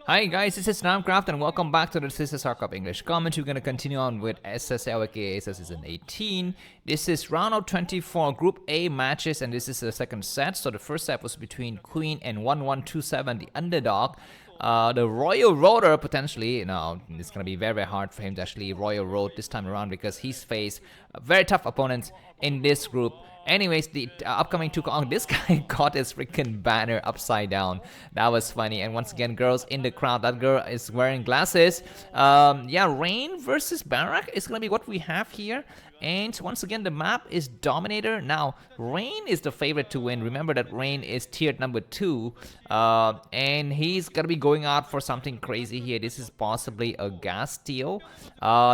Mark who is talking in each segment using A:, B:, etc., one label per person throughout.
A: Hi guys, this is Namcraft and welcome back to the Starcraft English comment. We're going to continue on with SSL aka ASL S18. This is round of 24 Group A matches and this is the second set. So the first set was between Queen and 1127, the underdog. The Royal Roader potentially, it's going to be very hard for him to actually Royal Road this time around because he's faced very tough opponents in this group. Anyways, the upcoming this guy got his freaking banner upside down. That was funny. And once again, girls in the crowd. That girl is wearing glasses. Yeah, Rain versus Barracks is gonna be what we have here. And once again, the map is Dominator. Now, Rain is the favorite to win. Remember that Rain is tiered number 2. And he's gonna be going out for something crazy here. This is possibly a gas steal.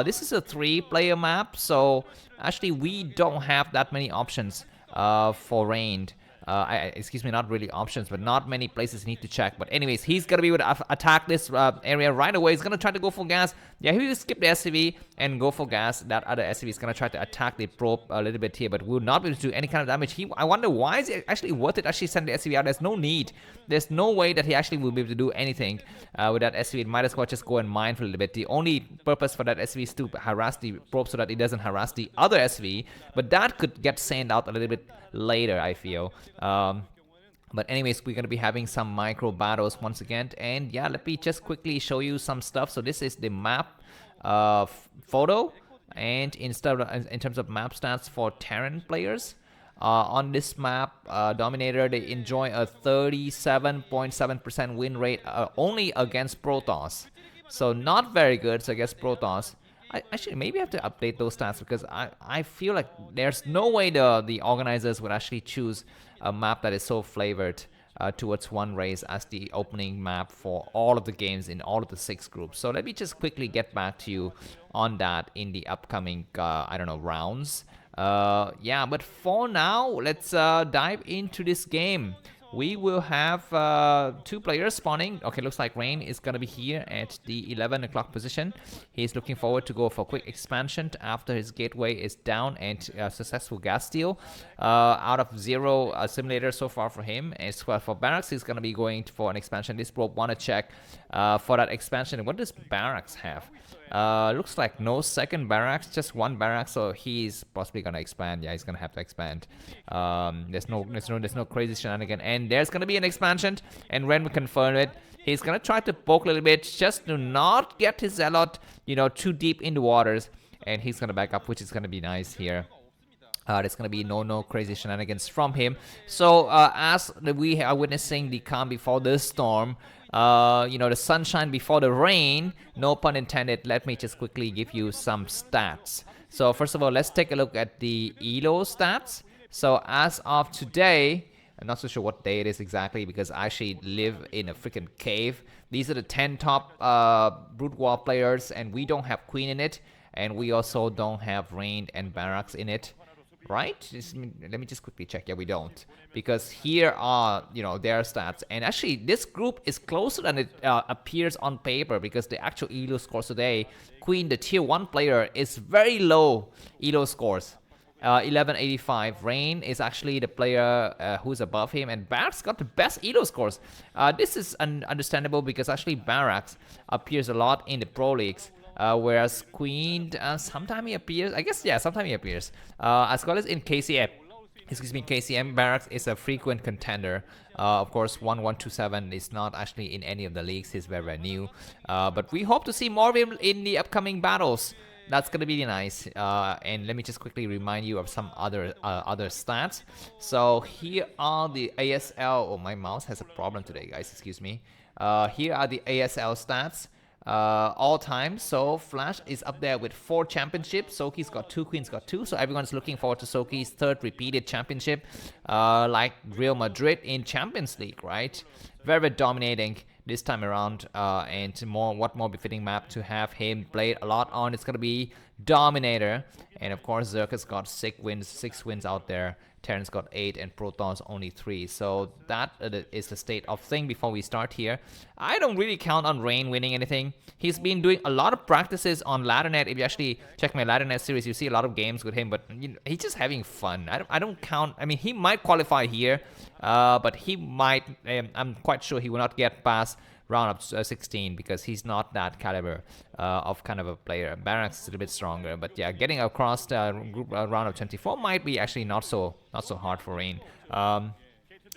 A: This is a 3-player map, so actually we don't have that many options for Rain. Excuse me, not really options, but not many places need to check. But anyways, he's gonna be able to attack this area right away. He's gonna try to go for gas. Yeah, he will skip the SCV and go for gas. That other SCV is gonna try to attack the probe a little bit here, but will not be able to do any kind of damage. I wonder why is it actually worth it actually send the SCV out. There's no need. There's no way that he actually will be able to do anything with that SCV. It might as well just go and mine for a little bit. The only purpose for that SCV is to harass the probe so that it doesn't harass the other SCV, but that could get sent out a little bit later, I feel. But anyways, we're going to be having some micro battles once again. And yeah, let me just quickly show you some stuff. So this is the map photo. And in terms of map stats for Terran players, on this map, Dominator, they enjoy a 37.7% win rate only against Protoss. So not very good so against Protoss. I actually maybe have to update those stats because I feel like there's no way the organizers would actually choose a map that is so flavored towards one race as the opening map for all of the games in all of the 6 groups. So let me just quickly get back to you on that in the upcoming, I don't know, rounds. Yeah, but for now, let's dive into this game. We will have 2 players spawning. Okay, looks like Rain is going to be here at the 11 o'clock position. He's looking forward to go for a quick expansion after his gateway is down and successful gas steal. Out of 0 simulators so far for him. As well for Barracks, he's going to be going for an expansion. This probe want to check for that expansion. What does Barracks have? Looks like no second Barracks, just 1 Barracks, so he's possibly gonna expand. Yeah, he's gonna have to expand. There's no crazy shenanigan, and there's gonna be an expansion, and Ren will confirm it. He's gonna try to poke a little bit, just to not get his Zealot, too deep in the waters, and he's gonna back up, which is gonna be nice here. There's gonna be no crazy shenanigans from him. So as we are witnessing the calm before the storm, the sunshine before the rain, no pun intended. Let me just quickly give you some stats. So first of all, let's take a look at the ELO stats. So as of today, I'm not so sure what day it is exactly because I actually live in a freaking cave. These are the 10 top broodwar players, and we don't have Queen in it, and we also don't have Rain and Barracks in it. Right? Let me just quickly check. Yeah, we don't. Because here are, their stats. And actually, this group is closer than it appears on paper because the actual ELO scores today, Queen, the tier 1 player, is very low ELO scores. 1185. Rain is actually the player who's above him, and Barracks got the best ELO scores. This is understandable because actually Barracks appears a lot in the Pro Leagues. Whereas Queen, sometimes he appears, I guess, yeah, sometimes he appears. As well as in KCM. Excuse me, KCM, Barracks is a frequent contender. Of course, 1127 is not actually in any of the leagues. He's very new. But we hope to see more of him in the upcoming battles. That's gonna be nice. And let me just quickly remind you of some other stats. So here are the ASL. Oh, my mouse has a problem today, guys. Excuse me. Here are the ASL stats. All time. So Flash is up there with 4 championships. Soki's got 2, Queen's got 2. So everyone's looking forward to Soki's 3rd repeated championship, like Real Madrid in Champions League, right? Very dominating this time around, and what more befitting map to have him played a lot on. It's gonna be Dominator, and of course Zerka's got 6 wins out there. Terran's got 8 and Protoss only 3. So that is the state of thing before we start here. I don't really count on Rain winning anything. He's been doing a lot of practices on Laddernet. If you actually check my Laddernet series, you see a lot of games with him, but he's just having fun. I don't count. I mean, he might qualify here, but he might. I'm quite sure he will not get past round of 16 because he's not that caliber of kind of a player. Barracks is a little bit stronger, but yeah, getting across the group round of 24 might be actually not so hard for Rain.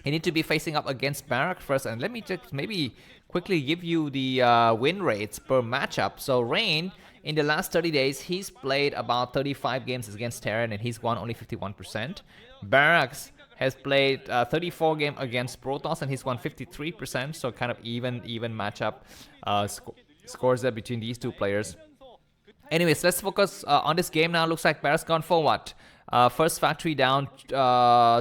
A: You need to be facing up against Barracks first, and let me just maybe quickly give you the win rates per matchup. So Rain, in the last 30 days, he's played about 35 games against Terran, and he's won only 51%. Barracks has played 34 games against Protoss, and he's won 53%, so kind of even matchup scores there between these two players. Anyways, let's focus on this game now. Looks like Barracks gone for what? First factory down,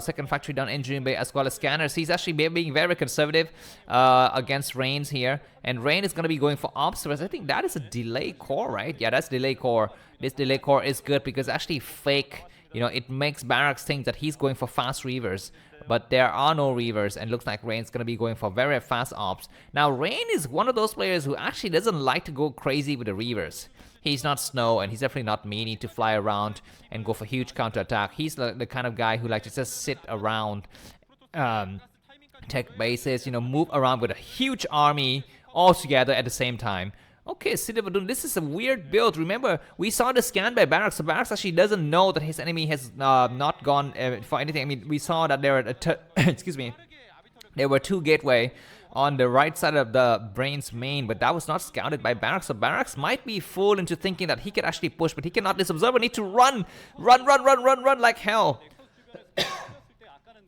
A: second factory down, engineering bay, as well as scanners. He's actually being very conservative against Rains here. And Rain is going to be going for observers. I think that is a delay core, right? Yeah, that's delay core. This delay core is good because actually fake, you know, it makes Barracks think that he's going for fast reavers. But there are no reavers, and looks like Rain's going to be going for very fast ops. Now, Rain is one of those players who actually doesn't like to go crazy with the reavers. He's not Snow, and he's definitely not meaning to fly around and go for huge counterattack. He's the kind of guy who likes to just sit around, tech bases, you know, move around with a huge army all together at the same time. Okay, City of Doom, this is a weird build. Remember, we saw the scan by Barracks. So Barracks actually doesn't know that his enemy has not gone for anything. I mean, we saw that there were, excuse me, there were two gateway on the right side of the Brain's main, but that was not scouted by Barracks. So Barracks might be fooled into thinking that he can actually push, but he cannot. This observer need to run like hell.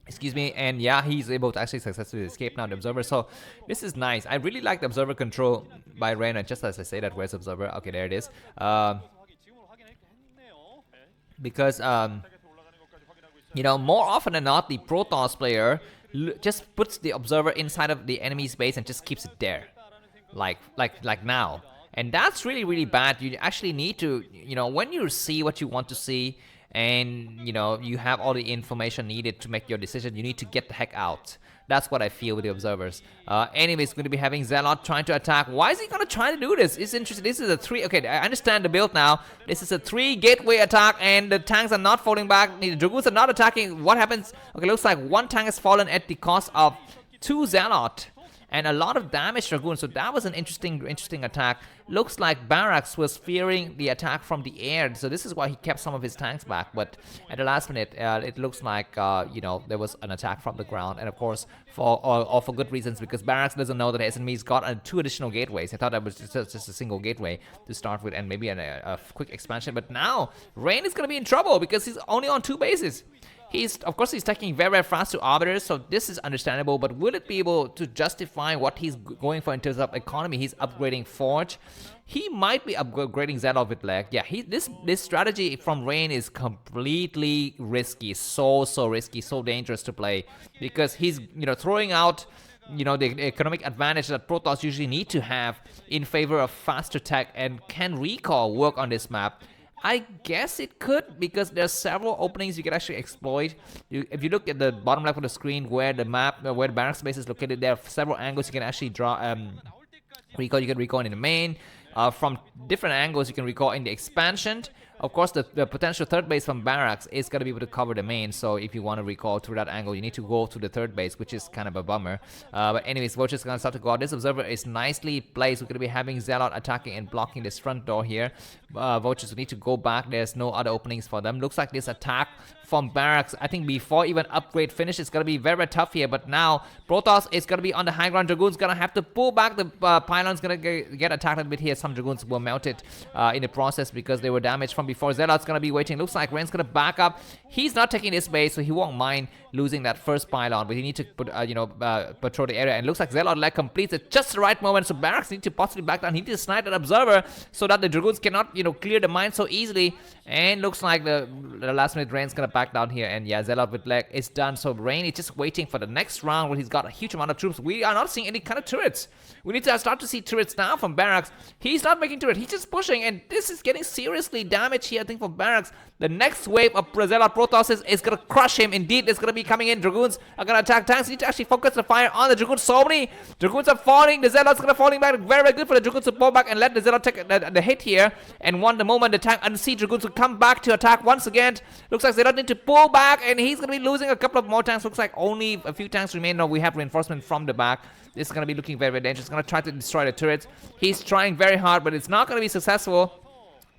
A: Excuse me, and yeah, he's able to actually successfully escape now, the observer. So this is nice. I really like the observer control by Rain. Just as I say that, where's observer? Okay, there it is. Because you know, more often than not, the Protoss player just puts the observer inside of the enemy's base and just keeps it there, like now. And that's really bad. You actually need to, you know, when you see what you want to see, and you know you have all the information needed to make your decision, you need to get the heck out. That's what I feel with the observers. Anyways, going to be having Zealot trying to attack. Why is he going to try to do this? It's interesting. This is a 3. Okay, I understand the build now. This is a 3 gateway attack, and the tanks are not falling back. The Dragoons are not attacking. What happens? Okay, looks like 1 tank has fallen at the cost of 2 Zealot. And a lot of damage Dragoons, so that was an interesting attack. Looks like Barracks was fearing the attack from the air, so this is why he kept some of his tanks back. But at the last minute, it looks like you know, there was an attack from the ground, and of course for good reasons, because Barracks doesn't know that SME's got 2 additional gateways. I thought that was just a single gateway to start with, and maybe a quick expansion. But now Rain is gonna be in trouble because he's only on 2 bases. Of course, he's taking very fast to arbiters, so this is understandable, but will it be able to justify what he's going for in terms of economy? He's upgrading Forge. He might be upgrading Zelle with leg. Yeah, this strategy from Rain is completely risky, so risky, so dangerous to play, because he's, you know, throwing out, you know, the economic advantage that Protoss usually need to have in favor of faster tech. And can recall work on this map? I guess it could, because there's several openings you can actually exploit. If you look at the bottom left of the screen where the map, where the barracks base is located, there are several angles you can actually draw. Recall, you can recall in the main. From different angles, you can recall in the expansion. Of course, the potential third base from Barracks is going to be able to cover the main, so if you want to recall through that angle, you need to go to the third base, which is kind of a bummer. But anyways, Vulture's going to start to go out. This observer is nicely placed. We're going to be having Zealot attacking and blocking this front door here. Vultures need to go back. There's no other openings for them. Looks like this attack from Barracks, I think before even upgrade finish, it's going to be very tough here. But now Protoss is going to be on the high ground. Dragoon's going to have to pull back. The pylon's going to get attacked a bit here. Some Dragoons were melted in the process because they were damaged from before. Zealot's going to be waiting. Looks like Rain's going to back up. He's not taking this base, so he won't mind losing that first pylon, but he needs to put, patrol the area. And looks like Zealot leg completes at just the right moment, so Barracks need to possibly back down. He needs to snipe that observer so that the Dragoons cannot, clear the mine so easily. And looks like the last minute Rain's going to back down here. And yeah, Zealot with leg is done. So Rain is just waiting for the next round where he's got a huge amount of troops. We are not seeing any kind of turrets. We need to start to see turrets now from Barracks. He's not making turret. He's just pushing, and this is getting seriously damaged switch here, I think, for Barracks. The next wave of Zelle Protoss is gonna crush him. Indeed, it's gonna be coming in. Dragoons are gonna attack tanks. You need to actually focus the fire on the Dragoons. So many Dragoons are falling. The Zealot's gonna falling back. Very, very good for the Dragoons to pull back and let the Zealot take the hit here. And the moment the tank unsee Dragoons will come back to attack once again. Looks like Zealot need to pull back, and he's gonna be losing a couple of more tanks. Looks like only a few tanks remain. Now we have reinforcement from the back. This is gonna be looking very, very dangerous. He's gonna try to destroy the turrets. He's trying very hard, but it's not gonna be successful.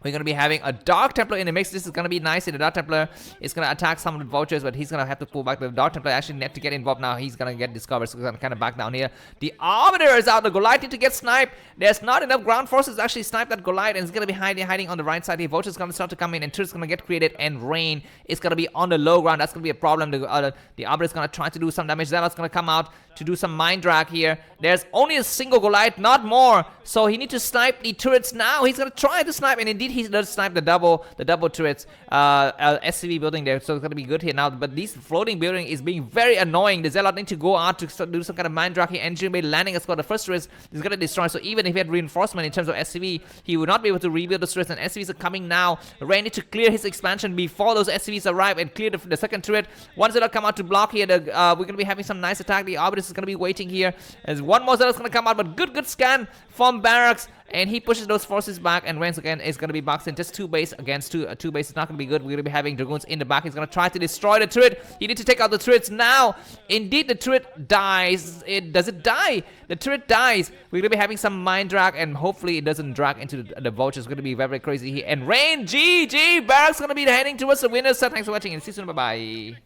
A: We're going to be having a Dark Templar in the mix. This is going to be nice. The Dark Templar is going to attack some of the vultures, but he's going to have to pull back. The Dark Templar actually need to get involved now. He's going to get discovered, so he's going to kind of back down here. The Arbiter is out. The Goliath need to get sniped. There's not enough ground forces to actually snipe that Goliath, and it's going to be hiding on the right side. The vultures going to start to come in, and turrets going to get created, and rain is going to be on the low ground. That's going to be a problem. The Arbiter is going to try to do some damage. Zealot's going to come out to do some mind drag here. There's only a single Goliath, not more. So he needs to snipe the turrets now. He's going to try to snipe, and indeed he does snipe the double turrets SCV building there, so it's gonna be good here now. But this floating building is being very annoying. The Zealot need to go out to do some kind of mind drag here. Engine bay landing has got the first turret is gonna destroy. So even if he had reinforcement in terms of SCV, he would not be able to rebuild the turrets, and SCVs are coming now. Ray need to clear his expansion before those SCVs arrive and clear the second turret. Once Zealot come out to block here, we're gonna be having some nice attack. The Arbiter is gonna be waiting here as one more Zealot's gonna come out, but good scan from Barracks. And he pushes those forces back, and once again is going to be boxed in. Just 2 base against 2 base is not going to be good. We're going to be having Dragoons in the back. He's going to try to destroy the turret. You need to take out the turrets now. Indeed, the turret dies. Does it die? The turret dies. We're going to be having some mind drag, and hopefully it doesn't drag into the vultures. It's going to be very, very crazy here. And Rain, GG! Barracks going to be heading towards the winner's set. Thanks for watching, and see you soon. Bye-bye.